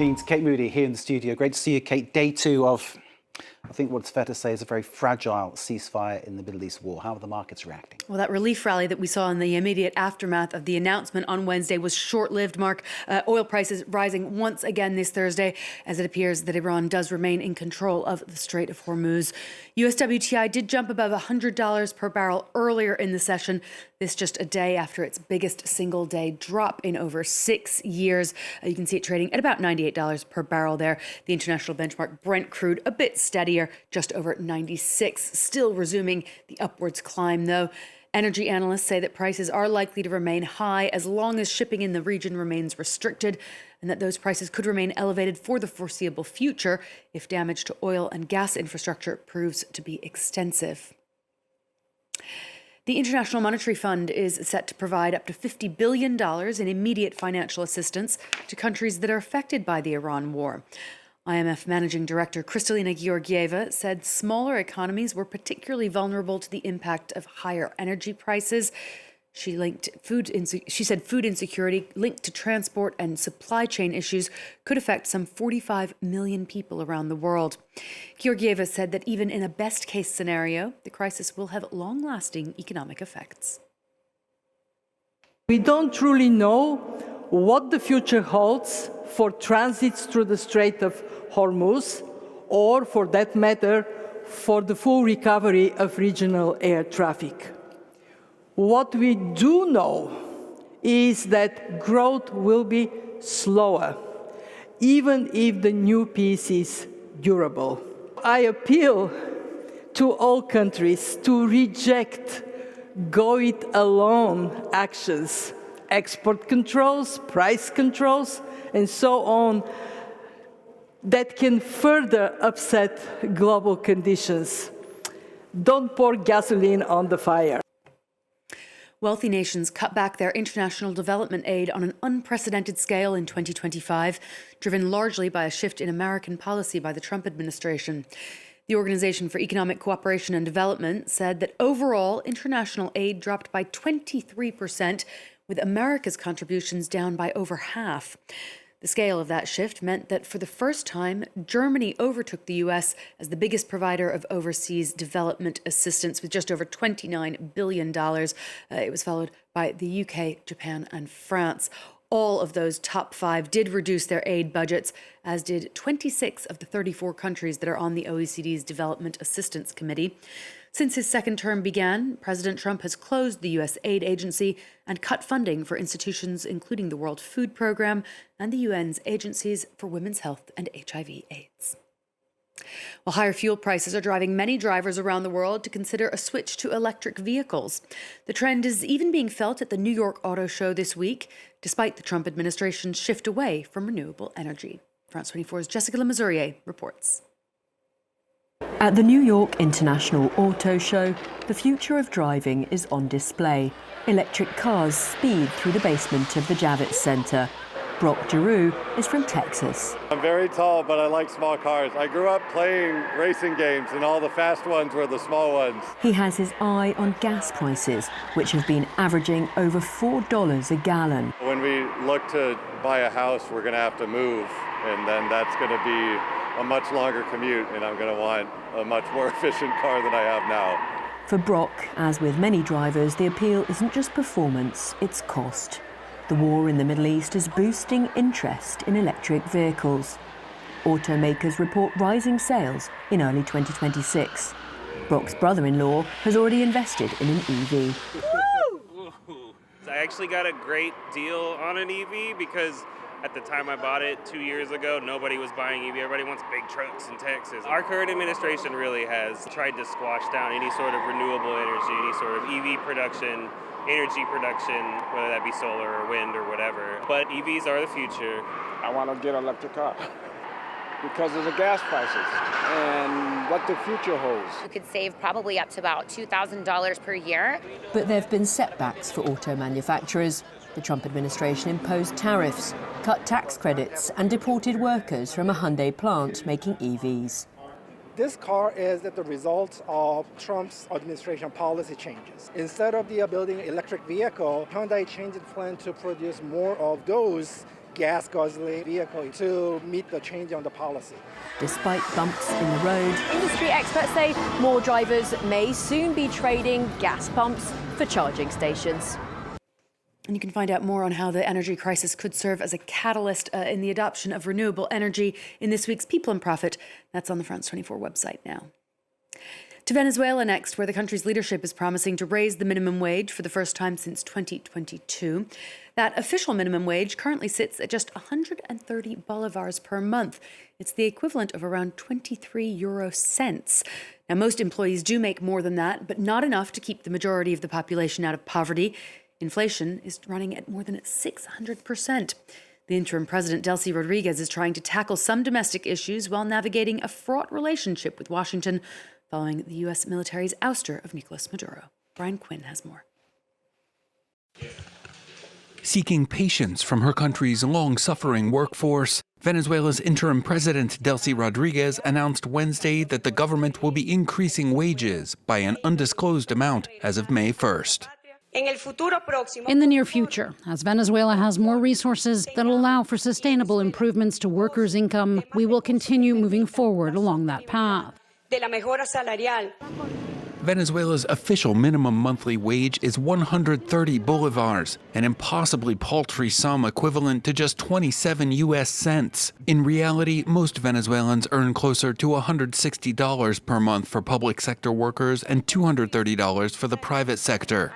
Kate Moody here in the studio. Great to see you, Kate. Day two of, I think what's fair to say is a very fragile ceasefire in the Middle East war. How are the markets reacting? Well, that relief rally that we saw in the immediate aftermath of the announcement on Wednesday was short-lived, Mark. Oil prices rising once again this Thursday as it appears that Iran does remain in control of the Strait of Hormuz. US WTI did jump above $100 per barrel earlier in the session. This just a day after its biggest single-day drop in over 6 years. You can see it trading at about $98 per barrel there. The international benchmark Brent crude a bit steadier, just over 96, still resuming the upwards climb, though. Energy analysts say that prices are likely to remain high as long as shipping in the region remains restricted, and that those prices could remain elevated for the foreseeable future if damage to oil and gas infrastructure proves to be extensive. The International Monetary Fund is set to provide up to $50 billion in immediate financial assistance to countries that are affected by the Iran war. IMF Managing Director Kristalina Georgieva said smaller economies were particularly vulnerable to the impact of higher energy prices. She said food insecurity linked to transport and supply chain issues could affect some 45 million people around the world. Georgieva said that even in a best-case scenario, the crisis will have long-lasting economic effects. We don't truly know what the future holds for transits through the Strait of Hormuz, or for that matter, for the full recovery of regional air traffic. What we do know is that growth will be slower, even if the new peace is durable. I appeal to all countries to reject go-it-alone actions, export controls, price controls, and so on, that can further upset global conditions. Don't pour gasoline on the fire. Wealthy nations cut back their international development aid on an unprecedented scale in 2025, driven largely by a shift in American policy by the Trump administration. The Organization for Economic Cooperation and Development said that overall international aid dropped by 23%, with America's contributions down by over half. The scale of that shift meant that for the first time, Germany overtook the US as the biggest provider of overseas development assistance with just over $29 billion. It was followed by the UK, Japan, and France. All of those top five did reduce their aid budgets, as did 26 of the 34 countries that are on the OECD's Development Assistance Committee. Since his second term began, President Trump has closed the U.S. aid agency and cut funding for institutions including the World Food Program and the UN's agencies for women's health and HIV/AIDS. Well, higher fuel prices are driving many drivers around the world to consider a switch to electric vehicles. The trend is even being felt at the New York Auto Show this week, despite the Trump administration's shift away from renewable energy. France 24's Jessica Le Masurier reports. At the New York International Auto Show, the future of driving is on display. Electric cars speed through the basement of the Javits Center. Brock Giroux is from Texas. I'm very tall, but I like small cars. I grew up playing racing games, and all the fast ones were the small ones. He has his eye on gas prices, which have been averaging over $4 a gallon. When we look to buy a house, we're going to have to move, and then that's going to be a much longer commute, and I'm going to want a much more efficient car than I have now. For Brock, as with many drivers, the appeal isn't just performance, it's cost. The war in the Middle East is boosting interest in electric vehicles. Automakers report rising sales in early 2026. Brock's brother-in-law has already invested in an EV. I actually got a great deal on an EV because at the time I bought it 2 years ago, nobody was buying EV. Everybody wants big trucks in Texas. Our current administration really has tried to squash down any sort of renewable energy, any sort of EV production, energy production, whether that be solar or wind or whatever. But EVs are the future. I want to get an electric car because of the gas prices and what the future holds. You could save probably up to about $2,000 per year. But there have been setbacks for auto manufacturers. The Trump administration imposed tariffs, cut tax credits, and deported workers from a Hyundai plant making EVs. This car is the result of Trump's administration policy changes. Instead of building electric vehicle, Hyundai changed its plan to produce more of those, gas guzzling vehicle to meet the change on the policy. Despite bumps in the road, Industry experts say more drivers may soon be trading gas pumps for charging stations. And you can find out more on how the energy crisis could serve as a catalyst in the adoption of renewable energy in this week's People and Profit. That's on the France 24 website now. To Venezuela next, where the country's leadership is promising to raise the minimum wage for the first time since 2022. That official minimum wage currently sits at just 130 bolivars per month. It's the equivalent of around 23 euro cents. Now, most employees do make more than that, but not enough to keep the majority of the population out of poverty. Inflation is running at more than 600%. The interim president, Delcy Rodriguez, is trying to tackle some domestic issues while navigating a fraught relationship with Washington following the U.S. military's ouster of Nicolas Maduro. Brian Quinn has more. Seeking patience from her country's long-suffering workforce, Venezuela's interim president, Delcy Rodriguez, announced Wednesday that the government will be increasing wages by an undisclosed amount as of May 1st. In the near future, as Venezuela has more resources that allow for sustainable improvements to workers' income, we will continue moving forward along that path. Venezuela's official minimum monthly wage is 130 bolivars, an impossibly paltry sum equivalent to just 27 U.S. cents. In reality, most Venezuelans earn closer to $160 per month for public sector workers and $230 for the private sector.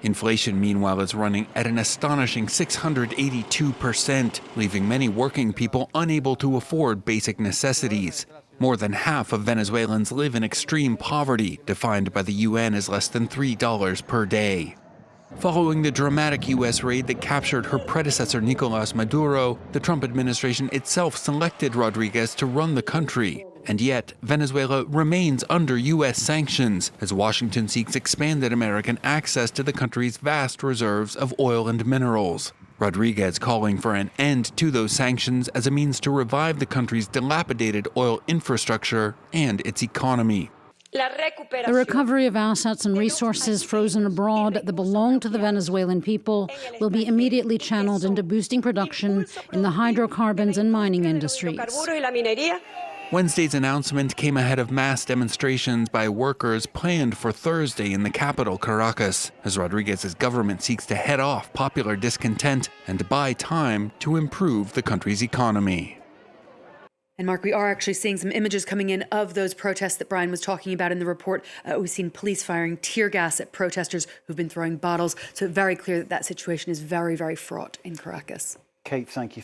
Inflation, meanwhile, is running at an astonishing 682%, leaving many working people unable to afford basic necessities. More than half of Venezuelans live in extreme poverty, defined by the UN as less than $3 per day. Following the dramatic U.S. raid that captured her predecessor Nicolas Maduro, the Trump administration itself selected Rodriguez to run the country. And yet, Venezuela remains under U.S. sanctions as Washington seeks expanded American access to the country's vast reserves of oil and minerals. Rodriguez calling for an end to those sanctions as a means to revive the country's dilapidated oil infrastructure and its economy. The recovery of assets and resources frozen abroad that belong to the Venezuelan people will be immediately channeled into boosting production in the hydrocarbons and mining industries. Wednesday's announcement came ahead of mass demonstrations by workers planned for Thursday in the capital, Caracas, as Rodriguez's government seeks to head off popular discontent and buy time to improve the country's economy. And Mark, we are actually seeing some images coming in of those protests that Brian was talking about in the report. We've seen police firing tear gas at protesters who've been throwing bottles. So very clear that that situation is very, very fraught in Caracas. Kate, thank you.